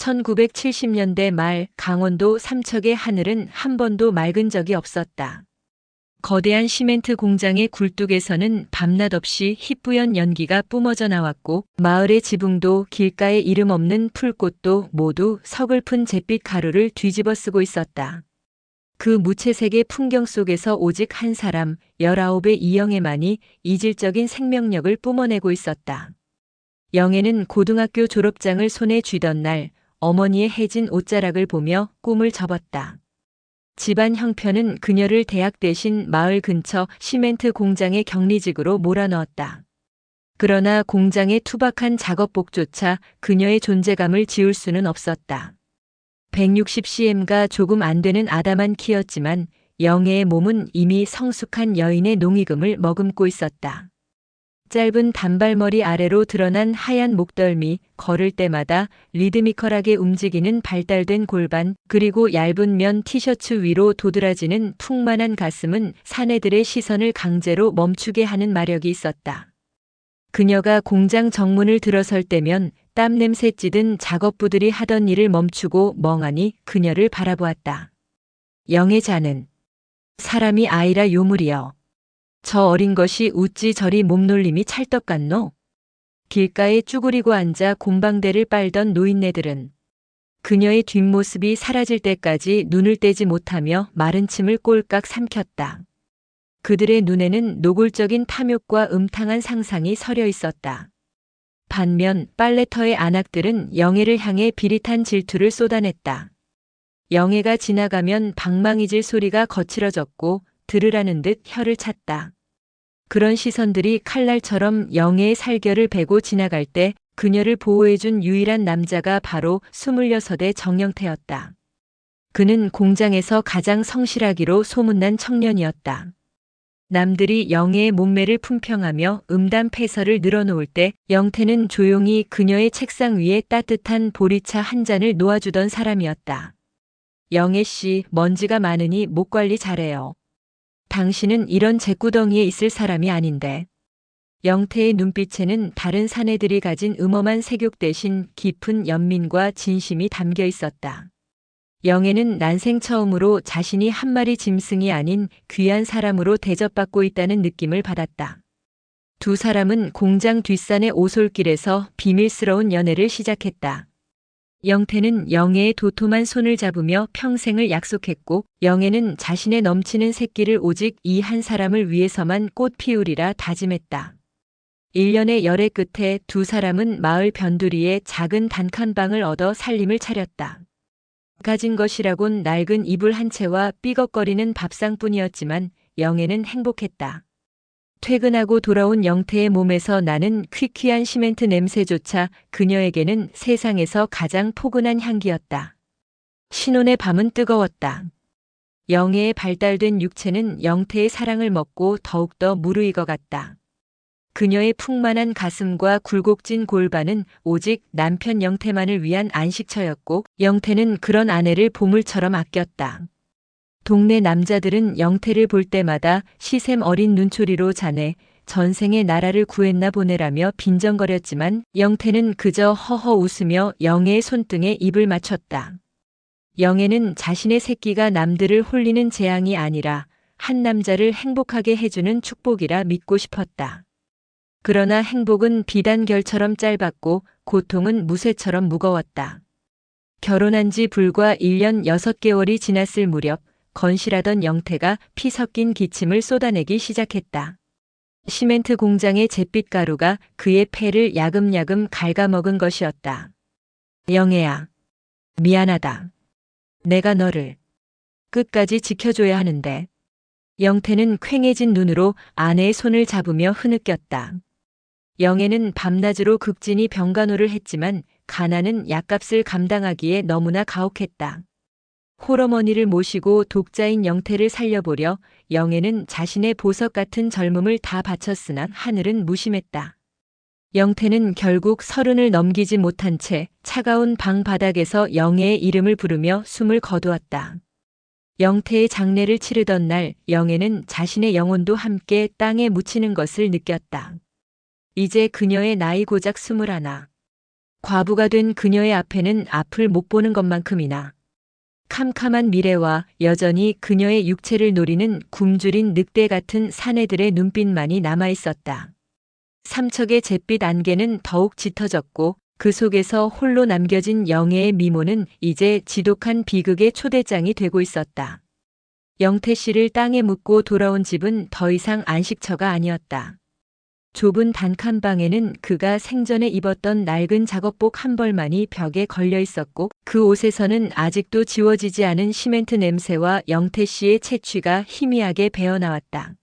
1970년대 말 강원도 삼척의 하늘은 한 번도 맑은 적이 없었다. 거대한 시멘트 공장의 굴뚝에서는 밤낮 없이 희뿌연 연기가 뿜어져 나왔고 마을의 지붕도 길가의 이름 없는 풀꽃도 모두 서글픈 잿빛 가루를 뒤집어 쓰고 있었다. 그 무채색의 풍경 속에서 오직 한 사람 19의 이영애만이 이질적인 생명력을 뿜어내고 있었다. 영애는 고등학교 졸업장을 손에 쥐던 날 어머니의 해진 옷자락을 보며 꿈을 접었다. 집안 형편은 그녀를 대학 대신 마을 근처 시멘트 공장의 격리직으로 몰아넣었다. 그러나 공장의 투박한 작업복조차 그녀의 존재감을 지울 수는 없었다. 160cm가 조금 안 되는 아담한 키였지만 영애의 몸은 이미 성숙한 여인의 농익음을 머금고 있었다. 짧은 단발머리 아래로 드러난 하얀 목덜미, 걸을 때마다 리드미컬하게 움직이는 발달된 골반, 그리고 얇은 면 티셔츠 위로 도드라지는 풍만한 가슴은 사내들의 시선을 강제로 멈추게 하는 마력이 있었다. 그녀가 공장 정문을 들어설 때면 땀 냄새 찌든 작업부들이 하던 일을 멈추고 멍하니 그녀를 바라보았다. 영애자는 사람이 아이라 요물이여. 저 어린 것이 우찌 저리 몸놀림이 찰떡 같노? 길가에 쭈그리고 앉아 곰방대를 빨던 노인네들은 그녀의 뒷모습이 사라질 때까지 눈을 떼지 못하며 마른 침을 꼴깍 삼켰다. 그들의 눈에는 노골적인 탐욕과 음탕한 상상이 서려 있었다. 반면 빨래터의 안악들은 영애를 향해 비릿한 질투를 쏟아냈다. 영애가 지나가면 방망이질 소리가 거칠어졌고 들으라는 듯 혀를 찼다. 그런 시선들이 칼날처럼 영애의 살결을 베고 지나갈 때 그녀를 보호해준 유일한 남자가 바로 26의 정영태였다. 그는 공장에서 가장 성실하기로 소문난 청년이었다. 남들이 영애의 몸매를 품평하며 음담 패설을 늘어놓을 때 영태는 조용히 그녀의 책상 위에 따뜻한 보리차 한 잔을 놓아주던 사람이었다. 영애 씨, 먼지가 많으니 목 관리 잘해요. 당신은 이런 잿구덩이에 있을 사람이 아닌데. 영태의 눈빛에는 다른 사내들이 가진 음험한 색욕 대신 깊은 연민과 진심이 담겨 있었다. 영애는 난생 처음으로 자신이 한 마리 짐승이 아닌 귀한 사람으로 대접받고 있다는 느낌을 받았다. 두 사람은 공장 뒷산의 오솔길에서 비밀스러운 연애를 시작했다. 영태는 영애의 도톰한 손을 잡으며 평생을 약속했고 영애는 자신의 넘치는 새끼를 오직 이 한 사람을 위해서만 꽃 피우리라 다짐했다. 1년의 열애 끝에 두 사람은 마을 변두리에 작은 단칸방을 얻어 살림을 차렸다. 가진 것이라곤 낡은 이불 한 채와 삐걱거리는 밥상뿐이었지만 영애는 행복했다. 퇴근하고 돌아온 영태의 몸에서 나는 퀴퀴한 시멘트 냄새조차 그녀에게는 세상에서 가장 포근한 향기였다. 신혼의 밤은 뜨거웠다. 영애의 발달된 육체는 영태의 사랑을 먹고 더욱더 무르익어갔다. 그녀의 풍만한 가슴과 굴곡진 골반은 오직 남편 영태만을 위한 안식처였고 영태는 그런 아내를 보물처럼 아꼈다. 동네 남자들은 영태를 볼 때마다 시샘 어린 눈초리로 자네 전생에 나라를 구했나 보내라며 빈정거렸지만 영태는 그저 허허 웃으며 영애의 손등에 입을 맞췄다. 영애는 자신의 새끼가 남들을 홀리는 재앙이 아니라 한 남자를 행복하게 해주는 축복이라 믿고 싶었다. 그러나 행복은 비단결처럼 짧았고 고통은 무쇠처럼 무거웠다. 결혼한 지 불과 1년 6개월이 지났을 무렵 건실하던 영태가 피 섞인 기침을 쏟아내기 시작했다. 시멘트 공장의 잿빛 가루가 그의 폐를 야금야금 갉아먹은 것이었다. 영애야, 미안하다. 내가 너를 끝까지 지켜줘야 하는데. 영태는 퀭해진 눈으로 아내의 손을 잡으며 흐느꼈다. 영애는 밤낮으로 극진히 병간호를 했지만 가난은 약값을 감당하기에 너무나 가혹했다. 홀어머니를 모시고 독자인 영태를 살려보려 영애는 자신의 보석 같은 젊음을 다 바쳤으나 하늘은 무심했다. 영태는 결국 30을 넘기지 못한 채 차가운 방 바닥에서 영애의 이름을 부르며 숨을 거두었다. 영태의 장례를 치르던 날 영애는 자신의 영혼도 함께 땅에 묻히는 것을 느꼈다. 이제 그녀의 나이 고작 21. 과부가 된 그녀의 앞에는 앞을 못 보는 것만큼이나 캄캄한 미래와 여전히 그녀의 육체를 노리는 굶주린 늑대 같은 사내들의 눈빛만이 남아 있었다. 삼척의 잿빛 안개는 더욱 짙어졌고 그 속에서 홀로 남겨진 영애의 미모는 이제 지독한 비극의 초대장이 되고 있었다. 영태 씨를 땅에 묻고 돌아온 집은 더 이상 안식처가 아니었다. 좁은 단칸방에는 그가 생전에 입었던 낡은 작업복 한 벌만이 벽에 걸려 있었고 그 옷에서는 아직도 지워지지 않은 시멘트 냄새와 영태 씨의 채취가 희미하게 배어나왔다.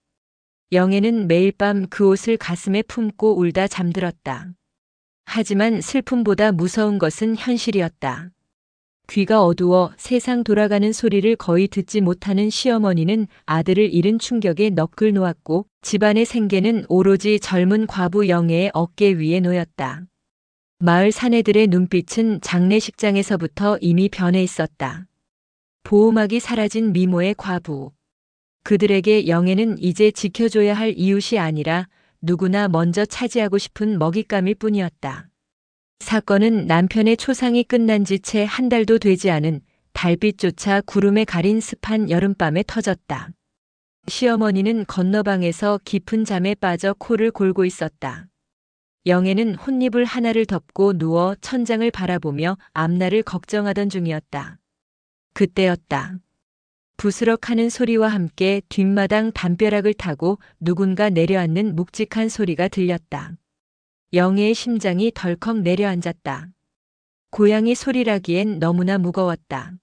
영애는 매일 밤 그 옷을 가슴에 품고 울다 잠들었다. 하지만 슬픔보다 무서운 것은 현실이었다. 귀가 어두워 세상 돌아가는 소리를 거의 듣지 못하는 시어머니는 아들을 잃은 충격에 넋을 놓았고 집안의 생계는 오로지 젊은 과부 영애의 어깨 위에 놓였다. 마을 사내들의 눈빛은 장례식장에서부터 이미 변해 있었다. 보호막이 사라진 미모의 과부. 그들에게 영애는 이제 지켜줘야 할 이웃이 아니라 누구나 먼저 차지하고 싶은 먹잇감일 뿐이었다. 사건은 남편의 초상이 끝난 지 채 한 달도 되지 않은 달빛조차 구름에 가린 습한 여름밤에 터졌다. 시어머니는 건너방에서 깊은 잠에 빠져 코를 골고 있었다. 영애는 혼잎을 하나를 덮고 누워 천장을 바라보며 앞날을 걱정하던 중이었다. 그때였다. 부스럭하는 소리와 함께 뒷마당 담벼락을 타고 누군가 내려앉는 묵직한 소리가 들렸다. 영애의 심장이 덜컥 내려앉았다. 고양이 소리라기엔 너무나 무거웠다.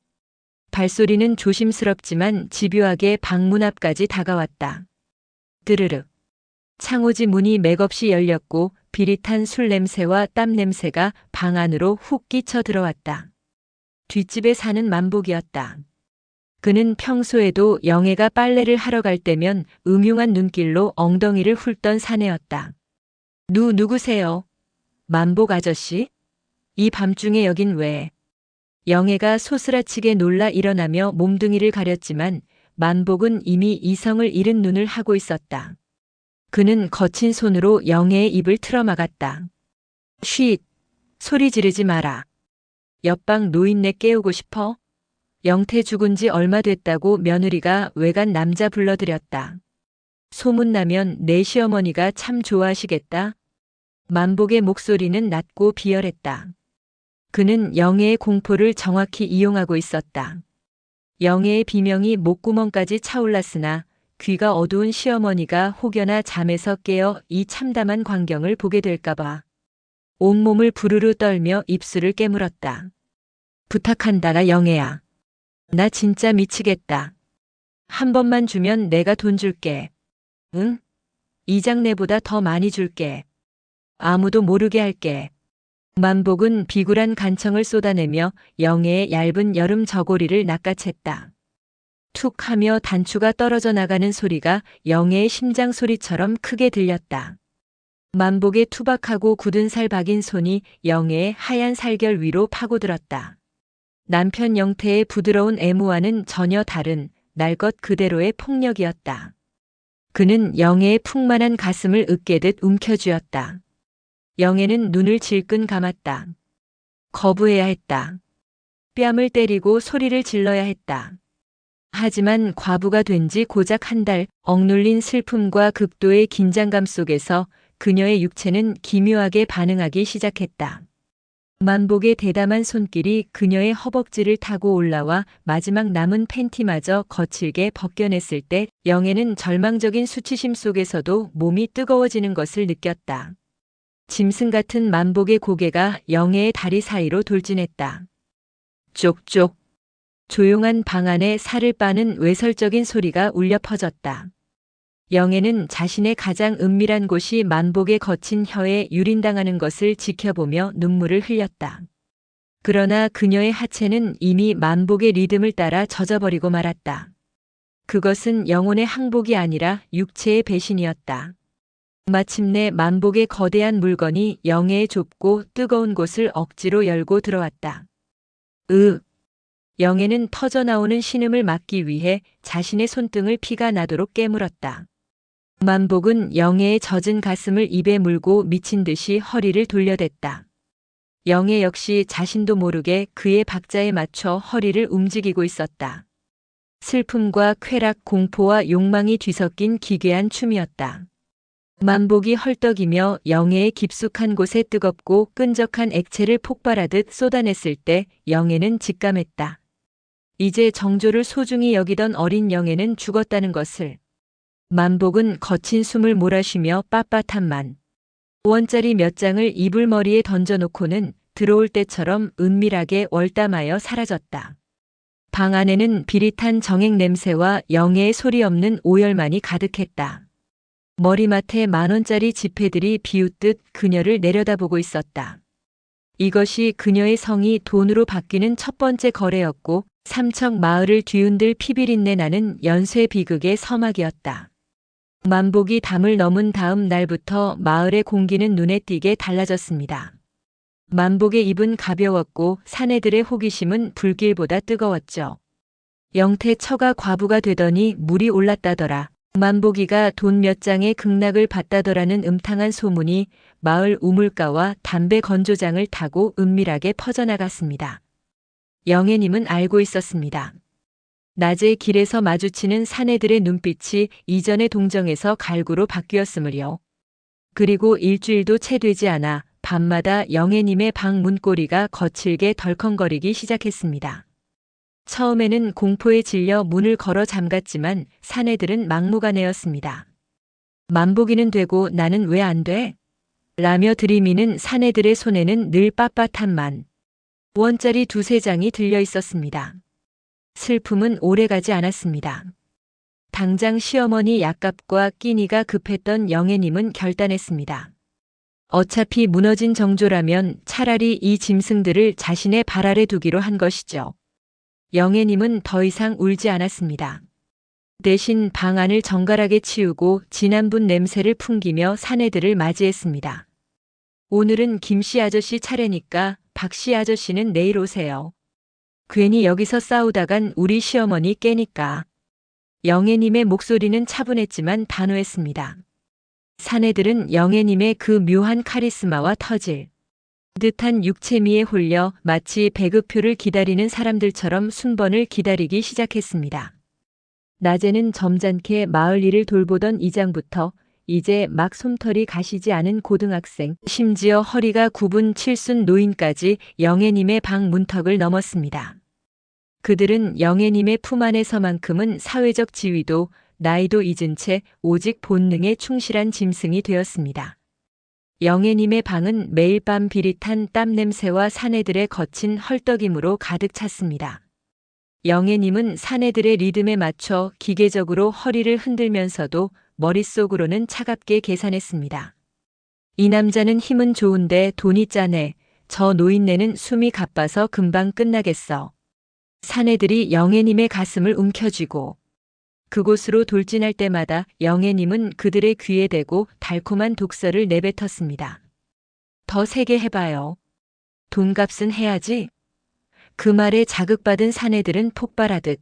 발소리는 조심스럽지만 집요하게 방문 앞까지 다가왔다. 드르륵. 창호지 문이 맥없이 열렸고 비릿한 술 냄새와 땀 냄새가 방 안으로 훅 끼쳐 들어왔다. 뒷집에 사는 만복이었다. 그는 평소에도 영애가 빨래를 하러 갈 때면 음흉한 눈길로 엉덩이를 훑던 사내였다. 누구세요? 만복 아저씨? 이 밤중에 여긴 왜? 영애가 소스라치게 놀라 일어나며 몸뚱이를 가렸지만 만복은 이미 이성을 잃은 눈을 하고 있었다. 그는 거친 손으로 영애의 입을 틀어막았다. 쉿! 소리 지르지 마라. 옆방 노인네 깨우고 싶어? 영태 죽은 지 얼마 됐다고 며느리가 외간 남자 불러들였다. 소문나면 내 시어머니가 참 좋아하시겠다. 만복의 목소리는 낮고 비열했다. 그는 영애의 공포를 정확히 이용하고 있었다. 영애의 비명이 목구멍까지 차올랐으나 귀가 어두운 시어머니가 혹여나 잠에서 깨어 이 참담한 광경을 보게 될까봐 온몸을 부르르 떨며 입술을 깨물었다. 부탁한다 영애야. 나 진짜 미치겠다. 한 번만 주면 내가 돈 줄게. 응? 이 장내보다 더 많이 줄게. 아무도 모르게 할게. 만복은 비굴한 간청을 쏟아내며 영애의 얇은 여름 저고리를 낚아챘다. 툭 하며 단추가 떨어져 나가는 소리가 영애의 심장 소리처럼 크게 들렸다. 만복의 투박하고 굳은 살 박인 손이 영애의 하얀 살결 위로 파고들었다. 남편 영태의 부드러운 애무와는 전혀 다른 날 것 그대로의 폭력이었다. 그는 영애의 풍만한 가슴을 으깨듯 움켜쥐었다. 영애는 눈을 질끈 감았다. 거부해야 했다. 뺨을 때리고 소리를 질러야 했다. 하지만 과부가 된 지 고작 한 달, 억눌린 슬픔과 극도의 긴장감 속에서 그녀의 육체는 기묘하게 반응하기 시작했다. 만복의 대담한 손길이 그녀의 허벅지를 타고 올라와 마지막 남은 팬티마저 거칠게 벗겨냈을 때 영애는 절망적인 수치심 속에서도 몸이 뜨거워지는 것을 느꼈다. 짐승 같은 만복의 고개가 영애의 다리 사이로 돌진했다. 쪽쪽. 조용한 방 안에 살을 빠는 외설적인 소리가 울려 퍼졌다. 영애는 자신의 가장 은밀한 곳이 만복의 거친 혀에 유린당하는 것을 지켜보며 눈물을 흘렸다. 그러나 그녀의 하체는 이미 만복의 리듬을 따라 젖어버리고 말았다. 그것은 영혼의 항복이 아니라 육체의 배신이었다. 마침내 만복의 거대한 물건이 영애의 좁고 뜨거운 곳을 억지로 열고 들어왔다. 영애는 터져나오는 신음을 막기 위해 자신의 손등을 피가 나도록 깨물었다. 만복은 영애의 젖은 가슴을 입에 물고 미친 듯이 허리를 돌려댔다. 영애 역시 자신도 모르게 그의 박자에 맞춰 허리를 움직이고 있었다. 슬픔과 쾌락, 공포와 욕망이 뒤섞인 기괴한 춤이었다. 만복이 헐떡이며 영애의 깊숙한 곳에 뜨겁고 끈적한 액체를 폭발하듯 쏟아냈을 때 영애는 직감했다. 이제 정조를 소중히 여기던 어린 영애는 죽었다는 것을. 만복은 거친 숨을 몰아쉬며 빳빳한 5원짜리 몇 장을 이불머리에 던져놓고는 들어올 때처럼 은밀하게 월담하여 사라졌다. 방 안에는 비릿한 정액 냄새와 영애의 소리 없는 오열만이 가득했다. 머리맡에 10,000원짜리 지폐들이 비웃듯 그녀를 내려다보고 있었다. 이것이 그녀의 성이 돈으로 바뀌는 첫 번째 거래였고 삼척 마을을 뒤흔들 피비린내 나는 연쇄 비극의 서막이었다. 만복이 담을 넘은 다음 날부터 마을의 공기는 눈에 띄게 달라졌습니다. 만복의 입은 가벼웠고 사내들의 호기심은 불길보다 뜨거웠죠. 영태처가 과부가 되더니 물이 올랐다더라. 만복이가 돈 몇 장의 극락을 받다더라는 음탕한 소문이 마을 우물가와 담배 건조장을 타고 은밀하게 퍼져나갔습니다. 영애님은 알고 있었습니다. 낮에 길에서 마주치는 사내들의 눈빛이 이전의 동정에서 갈구로 바뀌었으므요. 그리고 일주일도 채 되지 않아 밤마다 영애님의 방 문고리가 거칠게 덜컹거리기 시작했습니다. 처음에는 공포에 질려 문을 걸어 잠갔지만 사내들은 막무가내였습니다. 만복이는 되고 나는 왜 안 돼? 라며 들이미는 사내들의 손에는 늘 빳빳한 10,000원짜리 2-3장이 들려 있었습니다. 슬픔은 오래가지 않았습니다. 당장 시어머니 약값과 끼니가 급했던 영애님은 결단했습니다. 어차피 무너진 정조라면 차라리 이 짐승들을 자신의 발 아래 두기로 한 것이죠. 영애님은 더 이상 울지 않았습니다. 대신 방 안을 정갈하게 치우고 진한분 냄새를 풍기며 사내들을 맞이했습니다. 오늘은 김씨 아저씨 차례니까 박씨 아저씨는 내일 오세요. 괜히 여기서 싸우다간 우리 시어머니 깨니까. 영애님의 목소리는 차분했지만 단호했습니다. 사내들은 영애님의 그 묘한 카리스마와 터질 듯한 육체미에 홀려 마치 배급표를 기다리는 사람들처럼 순번을 기다리기 시작했습니다. 낮에는 점잖게 마을 일을 돌보던 이장부터 이제 막 솜털이 가시지 않은 고등학생, 심지어 허리가 굽은 칠순 노인까지 영애님의 방 문턱을 넘었습니다. 그들은 영애님의 품 안에서만큼은 사회적 지위도 나이도 잊은 채 오직 본능에 충실한 짐승이 되었습니다. 영애님의 방은 매일 밤 비릿한 땀 냄새와 사내들의 거친 헐떡임으로 가득 찼습니다. 영애님은 사내들의 리듬에 맞춰 기계적으로 허리를 흔들면서도 머릿속으로는 차갑게 계산했습니다. 이 남자는 힘은 좋은데 돈이 짜네. 저 노인네는 숨이 가빠서 금방 끝나겠어. 사내들이 영애님의 가슴을 움켜쥐고 그곳으로 돌진할 때마다 영애님은 그들의 귀에 대고 달콤한 독설을 내뱉었습니다. 더 세게 해봐요. 돈값은 해야지. 그 말에 자극받은 사내들은 폭발하듯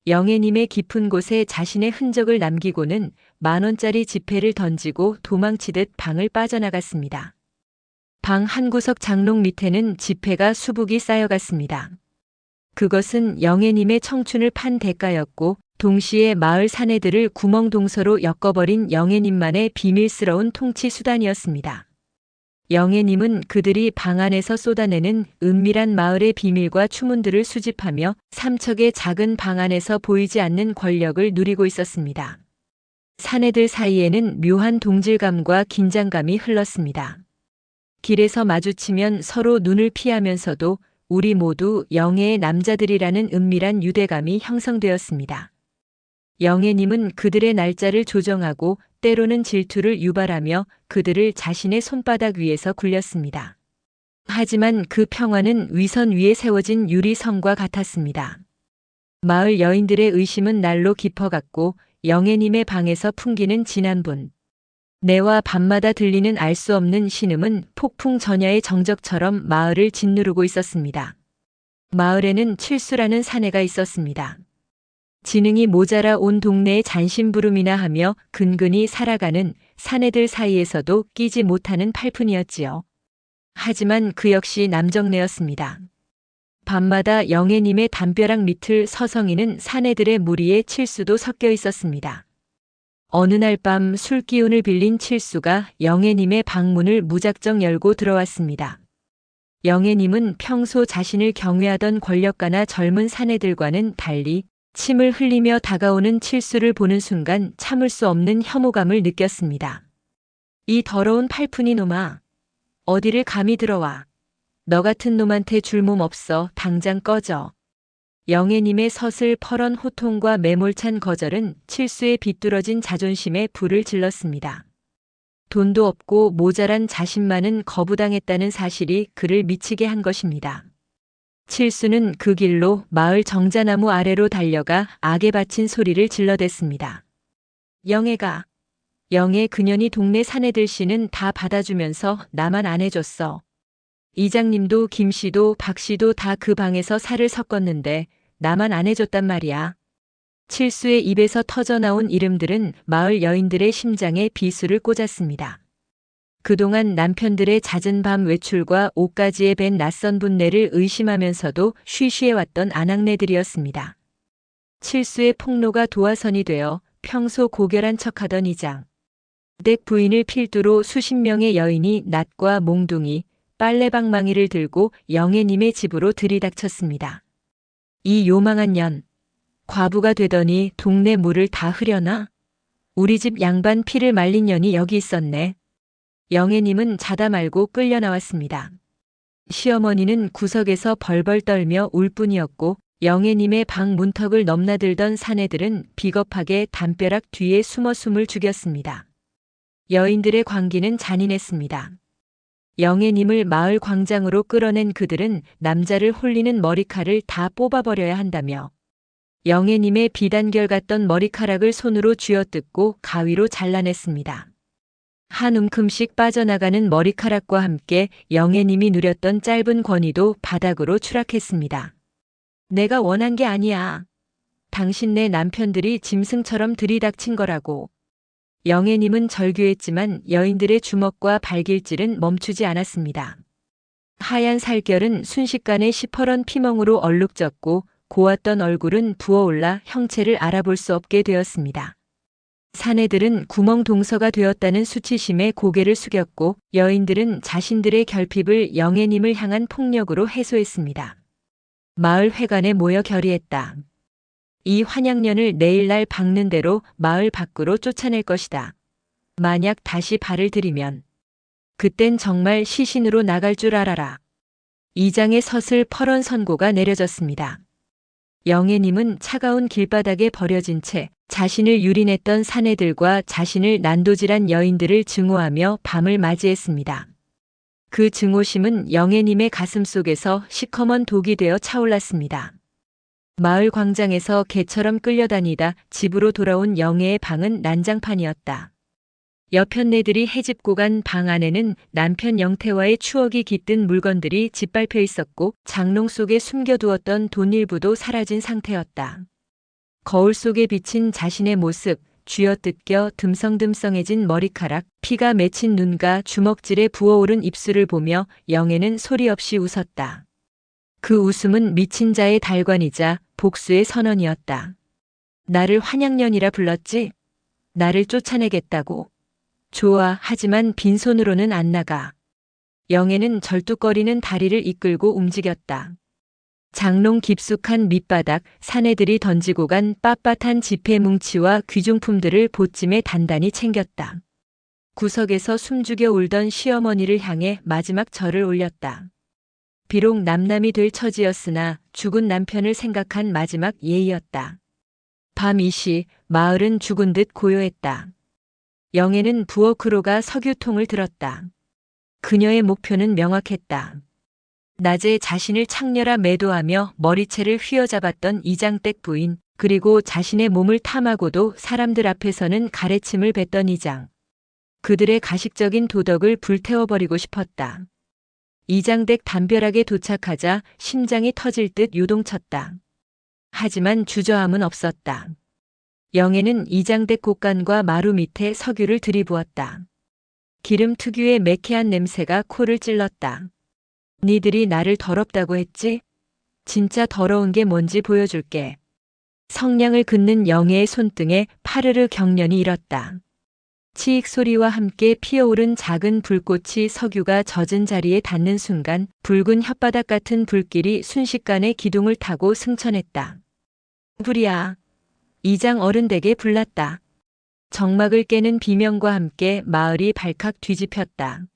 영애님의 깊은 곳에 자신의 흔적을 남기고는 10,000원짜리 지폐를 던지고 도망치듯 방을 빠져나갔습니다. 방 한 구석 장롱 밑에는 지폐가 수북이 쌓여갔습니다. 그것은 영애님의 청춘을 판 대가였고 동시에 마을 사내들을 구멍동서로 엮어버린 영애님만의 비밀스러운 통치 수단이었습니다. 영애님은 그들이 방 안에서 쏟아내는 은밀한 마을의 비밀과 추문들을 수집하며 삼척의 작은 방 안에서 보이지 않는 권력을 누리고 있었습니다. 사내들 사이에는 묘한 동질감과 긴장감이 흘렀습니다. 길에서 마주치면 서로 눈을 피하면서도 우리 모두 영애의 남자들이라는 은밀한 유대감이 형성되었습니다. 영애님은 그들의 날짜를 조정하고 때로는 질투를 유발하며 그들을 자신의 손바닥 위에서 굴렸습니다. 하지만 그 평화는 위선 위에 세워진 유리성과 같았습니다. 마을 여인들의 의심은 날로 깊어갔고 영애님의 방에서 풍기는 진한 분. 내와 밤마다 들리는 알 수 없는 신음은 폭풍 전야의 정적처럼 마을을 짓누르고 있었습니다. 마을에는 칠수라는 사내가 있었습니다. 지능이 모자라 온 동네에 잔심부름이나 하며 근근히 살아가는 사내들 사이에서도 끼지 못하는 팔푼이었지요. 하지만 그 역시 남정네였습니다. 밤마다 영애님의 담벼락 밑을 서성이는 사내들의 무리에 칠수도 섞여 있었습니다. 어느 날 밤 술기운을 빌린 칠수가 영애님의 방문을 무작정 열고 들어왔습니다. 영애님은 평소 자신을 경외하던 권력가나 젊은 사내들과는 달리 침을 흘리며 다가오는 칠수를 보는 순간 참을 수 없는 혐오감을 느꼈습니다. 이 더러운 팔푼이 놈아, 어디를 감히 들어와. 너 같은 놈한테 줄 몸 없어. 당장 꺼져. 영애님의 서슬퍼런 호통과 매몰찬 거절은 칠수의 비뚤어진 자존심에 불을 질렀습니다. 돈도 없고 모자란 자신만은 거부당했다는 사실이 그를 미치게 한 것입니다. 칠수는 그 길로 마을 정자나무 아래로 달려가 악에 바친 소리를 질러댔습니다. 영애가, 영애 그년이 동네 사내들 씨는 다 받아주면서 나만 안 해줬어. 이장님도 김씨도 박씨도 다 그 방에서 살을 섞었는데 나만 안 해줬단 말이야. 칠수의 입에서 터져나온 이름들은 마을 여인들의 심장에 비수를 꽂았습니다. 그동안 남편들의 잦은 밤 외출과 옷가지에 밴 낯선 분내를 의심하면서도 쉬쉬해왔던 아낙네들이었습니다. 칠수의 폭로가 도화선이 되어 평소 고결한 척하던 이장 댁 부인을 필두로 수십 명의 여인이 낫과 몽둥이, 빨래방망이를 들고 영애님의 집으로 들이닥쳤습니다. 이 요망한 년, 과부가 되더니 동네 물을 다 흐려나? 우리 집 양반 피를 말린 년이 여기 있었네. 영애님은 자다 말고 끌려 나왔습니다. 시어머니는 구석에서 벌벌 떨며 울 뿐이었고 영애님의 방 문턱을 넘나들던 사내들은 비겁하게 담벼락 뒤에 숨어 숨을 죽였습니다. 여인들의 광기는 잔인했습니다. 영애님을 마을 광장으로 끌어낸 그들은 남자를 홀리는 머리칼을 다 뽑아버려야 한다며 영애님의 비단결 같던 머리카락을 손으로 쥐어뜯고 가위로 잘라냈습니다. 한 움큼씩 빠져나가는 머리카락과 함께 영애님이 누렸던 짧은 권위도 바닥으로 추락했습니다. 내가 원한 게 아니야. 당신네 남편들이 짐승처럼 들이닥친 거라고. 영애님은 절규했지만 여인들의 주먹과 발길질은 멈추지 않았습니다. 하얀 살결은 순식간에 시퍼런 피멍으로 얼룩졌고 고왔던 얼굴은 부어올라 형체를 알아볼 수 없게 되었습니다. 사내들은 구멍 동서가 되었다는 수치심에 고개를 숙였고 여인들은 자신들의 결핍을 영애님을 향한 폭력으로 해소했습니다. 마을 회관에 모여 결의했다. 이 환양년을 내일날 박는 대로 마을 밖으로 쫓아낼 것이다. 만약 다시 발을 들이면 그땐 정말 시신으로 나갈 줄 알아라. 이장의 서슬 퍼런 선고가 내려졌습니다. 영애님은 차가운 길바닥에 버려진 채 자신을 유린했던 사내들과 자신을 난도질한 여인들을 증오하며 밤을 맞이했습니다. 그 증오심은 영애님의 가슴 속에서 시커먼 독이 되어 차올랐습니다. 마을 광장에서 개처럼 끌려다니다 집으로 돌아온 영애의 방은 난장판이었다. 여편네들이 해집고 간 방 안에는 남편 영태와의 추억이 깃든 물건들이 짓밟혀 있었고 장롱 속에 숨겨두었던 돈 일부도 사라진 상태였다. 거울 속에 비친 자신의 모습, 쥐어뜯겨 듬성듬성해진 머리카락, 피가 맺힌 눈과 주먹질에 부어오른 입술을 보며 영애는 소리 없이 웃었다. 그 웃음은 미친 자의 달관이자 복수의 선언이었다. 나를 환양년이라 불렀지? 나를 쫓아내겠다고. 좋아, 하지만 빈손으로는 안 나가. 영애는 절뚝거리는 다리를 이끌고 움직였다. 장롱 깊숙한 밑바닥, 사내들이 던지고 간 빳빳한 지폐 뭉치와 귀중품들을 보찜에 단단히 챙겼다. 구석에서 숨죽여 울던 시어머니를 향해 마지막 절을 올렸다. 비록 남남이 될 처지였으나 죽은 남편을 생각한 마지막 예의였다. 밤 2시 마을은 죽은 듯 고요했다. 영애는 부엌으로 가 석유통을 들었다. 그녀의 목표는 명확했다. 낮에 자신을 창녀라 매도하며 머리채를 휘어잡았던 이장댁 부인, 그리고 자신의 몸을 탐하고도 사람들 앞에서는 가래침을 뱉던 이장. 그들의 가식적인 도덕을 불태워버리고 싶었다. 이장댁 담벼락에 도착하자 심장이 터질 듯 요동쳤다. 하지만 주저함은 없었다. 영애는 이장댁 곳간과 마루 밑에 석유를 들이부었다. 기름 특유의 매캐한 냄새가 코를 찔렀다. 니들이 나를 더럽다고 했지? 진짜 더러운 게 뭔지 보여줄게. 성냥을 긋는 영애의 손등에 파르르 경련이 일었다. 치익 소리와 함께 피어오른 작은 불꽃이 석유가 젖은 자리에 닿는 순간 붉은 혓바닥 같은 불길이 순식간에 기둥을 타고 승천했다. 불이야. 이장 어른댁에 불났다. 정막을 깨는 비명과 함께 마을이 발칵 뒤집혔다.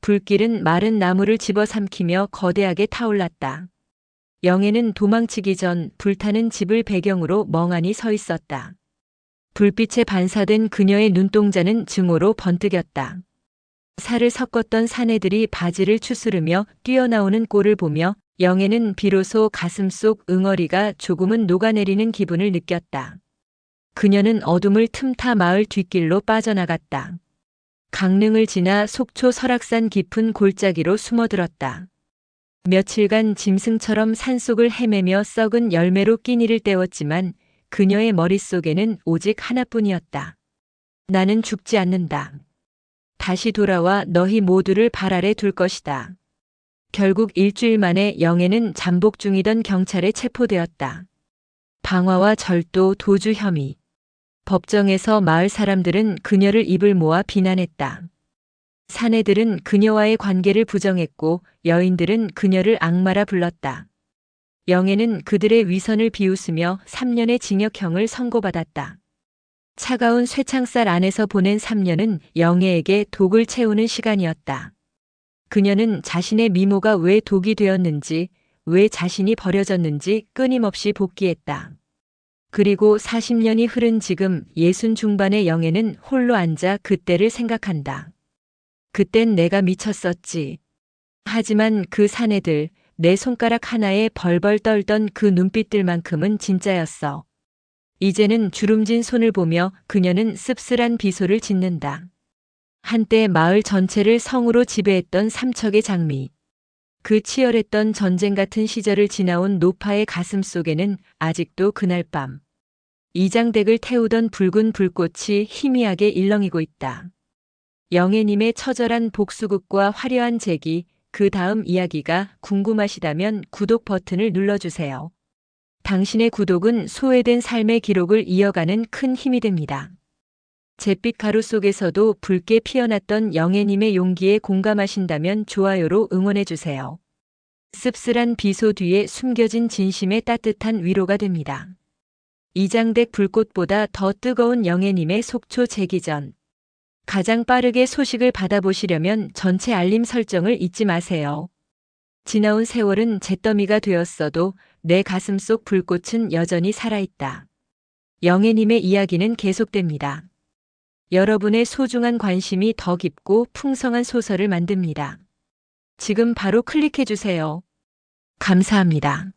불길은 마른 나무를 집어삼키며 거대하게 타올랐다. 영애는 도망치기 전 불타는 집을 배경으로 멍하니 서 있었다. 불빛에 반사된 그녀의 눈동자는 증오로 번뜩였다. 살을 섞었던 사내들이 바지를 추스르며 뛰어나오는 꼴을 보며 영애는 비로소 가슴속 응어리가 조금은 녹아내리는 기분을 느꼈다. 그녀는 어둠을 틈타 마을 뒷길로 빠져나갔다. 강릉을 지나 속초 설악산 깊은 골짜기로 숨어들었다. 며칠간 짐승처럼 산속을 헤매며 썩은 열매로 끼니를 때웠지만 그녀의 머릿속에는 오직 하나뿐이었다. 나는 죽지 않는다. 다시 돌아와 너희 모두를 발 아래 둘 것이다. 결국 일주일 만에 영애는 잠복 중이던 경찰에 체포되었다. 방화와 절도, 도주 혐의. 법정에서 마을 사람들은 그녀를 입을 모아 비난했다. 사내들은 그녀와의 관계를 부정했고 여인들은 그녀를 악마라 불렀다. 영애는 그들의 위선을 비웃으며 3년의 징역형을 선고받았다. 차가운 쇠창살 안에서 보낸 3년은 영애에게 독을 채우는 시간이었다. 그녀는 자신의 미모가 왜 독이 되었는지, 왜 자신이 버려졌는지 끊임없이 복기했다. 그리고 40년이 흐른 지금 60 중반의 영애는 홀로 앉아 그때를 생각한다. 그땐 내가 미쳤었지. 하지만 그 사내들, 내 손가락 하나에 벌벌 떨던 그 눈빛들만큼은 진짜였어. 이제는 주름진 손을 보며 그녀는 씁쓸한 비소를 짓는다. 한때 마을 전체를 성으로 지배했던 삼척의 장미. 그 치열했던 전쟁 같은 시절을 지나온 노파의 가슴 속에는 아직도 그날 밤 이장댁을 태우던 붉은 불꽃이 희미하게 일렁이고 있다. 영애님의 처절한 복수극과 화려한 재기, 그 다음 이야기가 궁금하시다면 구독 버튼을 눌러주세요. 당신의 구독은 소외된 삶의 기록을 이어가는 큰 힘이 됩니다. 잿빛 가루 속에서도 붉게 피어났던 영애님의 용기에 공감하신다면 좋아요로 응원해주세요. 씁쓸한 비소 뒤에 숨겨진 진심의 따뜻한 위로가 됩니다. 이장댁 불꽃보다 더 뜨거운 영애님의 속초 재기 전. 가장 빠르게 소식을 받아보시려면 전체 알림 설정을 잊지 마세요. 지나온 세월은 잿더미가 되었어도 내 가슴 속 불꽃은 여전히 살아있다. 영애님의 이야기는 계속됩니다. 여러분의 소중한 관심이 더 깊고 풍성한 소설을 만듭니다. 지금 바로 클릭해주세요. 감사합니다.